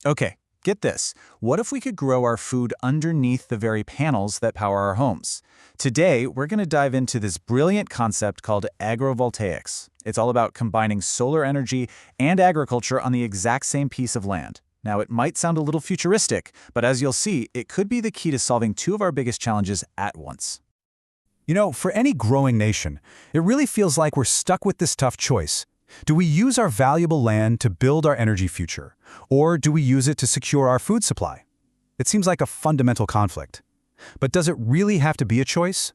Okay, get this. What if we could grow our food underneath the very panels that power our homes? Today, we're going to dive into this brilliant concept called agrivoltaics. It's all about combining solar energy and agriculture on the exact same piece of land. Now, it might sound a little futuristic, but as you'll see, it could be the key to solving two of our biggest challenges at once. You know, for any growing nation, it really feels like we're stuck with this tough choice. Do we use our valuable land to build our energy future, or do we use it to secure our food supply? It seems like a fundamental conflict. But does it really have to be a choice?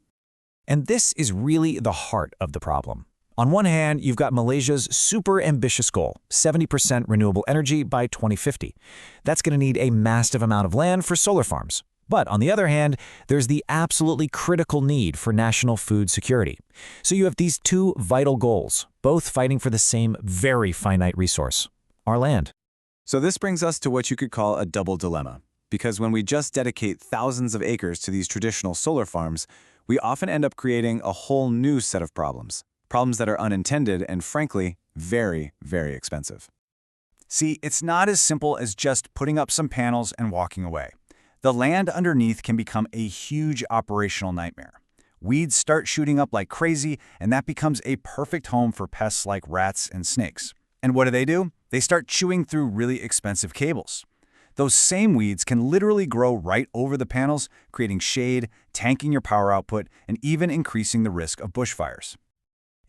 And this is really the heart of the problem. On one hand, you've got Malaysia's super ambitious goal, 70% renewable energy by 2050. That's going to need a massive amount of land for solar farms. But on the other hand, there's the absolutely critical need for national food security. So you have these two vital goals, both fighting for the same very finite resource, our land. So this brings us to what you could call a double dilemma. Because when we just dedicate thousands of acres to these traditional solar farms, we often end up creating a whole new set of problems. Problems that are unintended and, frankly, very, very expensive. See, it's not as simple as just putting up some panels and walking away. The land underneath can become a huge operational nightmare. Weeds start shooting up like crazy, and that becomes a perfect home for pests like rats and snakes. And what do? They start chewing through really expensive cables. Those same weeds can literally grow right over the panels, creating shade, tanking your power output, and even increasing the risk of bushfires.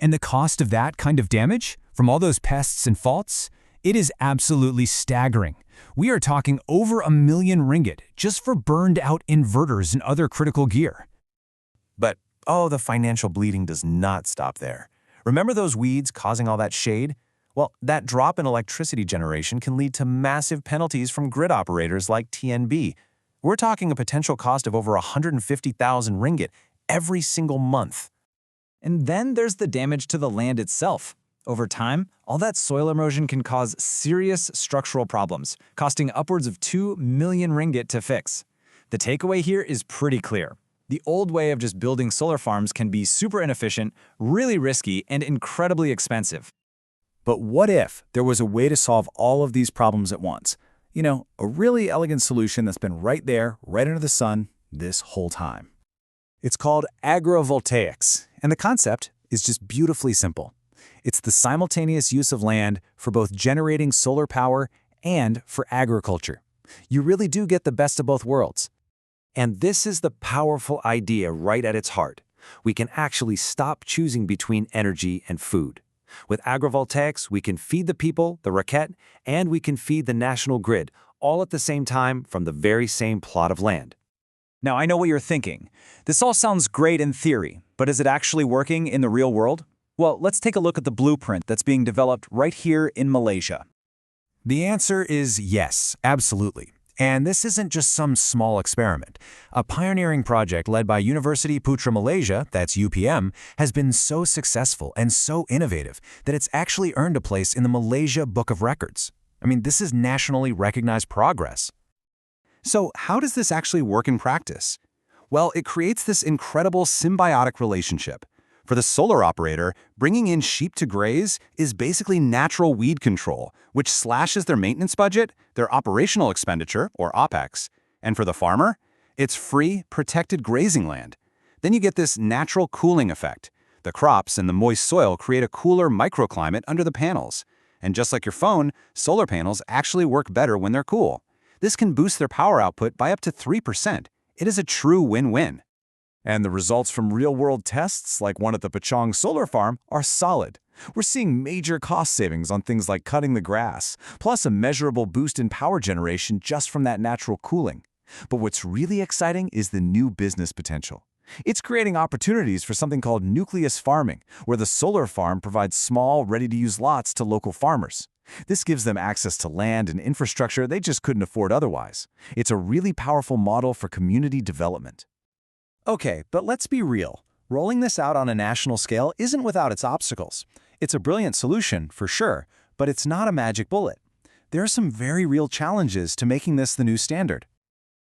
And the cost of that kind of damage, from all those pests and faults, it is absolutely staggering. We are talking over ringgit 1 million just for burned-out inverters and other critical gear. But, the financial bleeding does not stop there. Remember those weeds causing all that shade? Well, that drop in electricity generation can lead to massive penalties from grid operators like TNB. We're talking a potential cost of over 150,000 ringgit every single month. And then there's the damage to the land itself. Over time, all that soil erosion can cause serious structural problems, costing upwards of 2 million ringgit to fix. The takeaway here is pretty clear. The old way of just building solar farms can be super inefficient, really risky, and incredibly expensive. But what if there was a way to solve all of these problems at once? You know, a really elegant solution that's been right there, right under the sun, this whole time. It's called agrivoltaics, and the concept is just beautifully simple. It's the simultaneous use of land for both generating solar power and for agriculture. You really do get the best of both worlds. And this is the powerful idea right at its heart. We can actually stop choosing between energy and food. With agrivoltaics, we can feed the people, the racket, and we can feed the national grid, all at the same time from the very same plot of land. Now, I know what you're thinking. This all sounds great in theory, but is it actually working in the real world? Well, let's take a look at the blueprint that's being developed right here in Malaysia. The answer is yes, absolutely. And this isn't just some small experiment. A pioneering project led by University Putra Malaysia, that's UPM, has been so successful and so innovative that it's actually earned a place in the Malaysia Book of Records. I mean, this is nationally recognized progress. So how does this actually work in practice? Well, it creates this incredible symbiotic relationship. For the solar operator, bringing in sheep to graze is basically natural weed control, which slashes their maintenance budget, their operational expenditure, or OPEX. And for the farmer, it's free, protected grazing land. Then you get this natural cooling effect. The crops and the moist soil create a cooler microclimate under the panels. And just like your phone, solar panels actually work better when they're cool. This can boost their power output by up to 3%. It is a true win-win. And the results from real-world tests, like one at the Pachong solar farm, are solid. We're seeing major cost savings on things like cutting the grass, plus a measurable boost in power generation just from that natural cooling. But what's really exciting is the new business potential. It's creating opportunities for something called nucleus farming, where the solar farm provides small, ready-to-use lots to local farmers. This gives them access to land and infrastructure they just couldn't afford otherwise. It's a really powerful model for community development. Okay, but let's be real. Rolling this out on a national scale isn't without its obstacles. It's a brilliant solution, for sure, but it's not a magic bullet. There are some very real challenges to making this the new standard.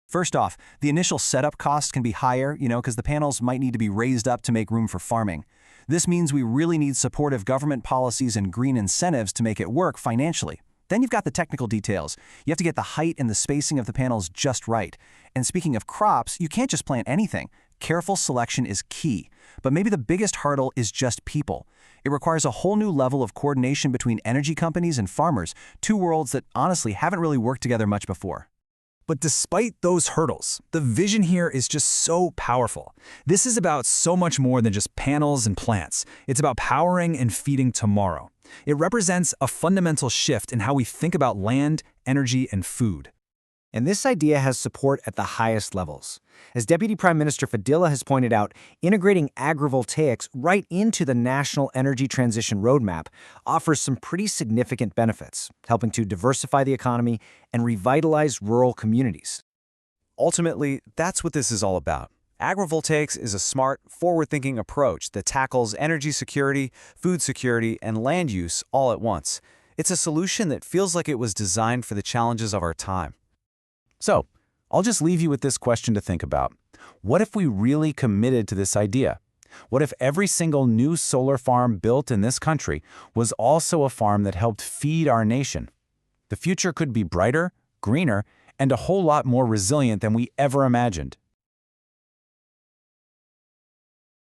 First off, the initial setup cost can be higher, because the panels might need to be raised up to make room for farming. This means we really need supportive government policies and green incentives to make it work financially. Then you've got the technical details. You have to get the height and the spacing of the panels just right. And speaking of crops, you can't just plant anything. Careful selection is key. But maybe the biggest hurdle is just people. It requires a whole new level of coordination between energy companies and farmers, two worlds that honestly haven't really worked together much before. But despite those hurdles, the vision here is just so powerful. This is about so much more than just panels and plants. It's about powering and feeding tomorrow. It represents a fundamental shift in how we think about land, energy, and food. And this idea has support at the highest levels. As Deputy Prime Minister Fadila has pointed out, integrating agrivoltaics right into the National Energy Transition Roadmap offers some pretty significant benefits, helping to diversify the economy and revitalize rural communities. Ultimately, that's what this is all about. Agrivoltaics is a smart, forward-thinking approach that tackles energy security, food security, and land use all at once. It's a solution that feels like it was designed for the challenges of our time. So, I'll just leave you with this question to think about. What if we really committed to this idea? What if every single new solar farm built in this country was also a farm that helped feed our nation? The future could be brighter, greener, and a whole lot more resilient than we ever imagined.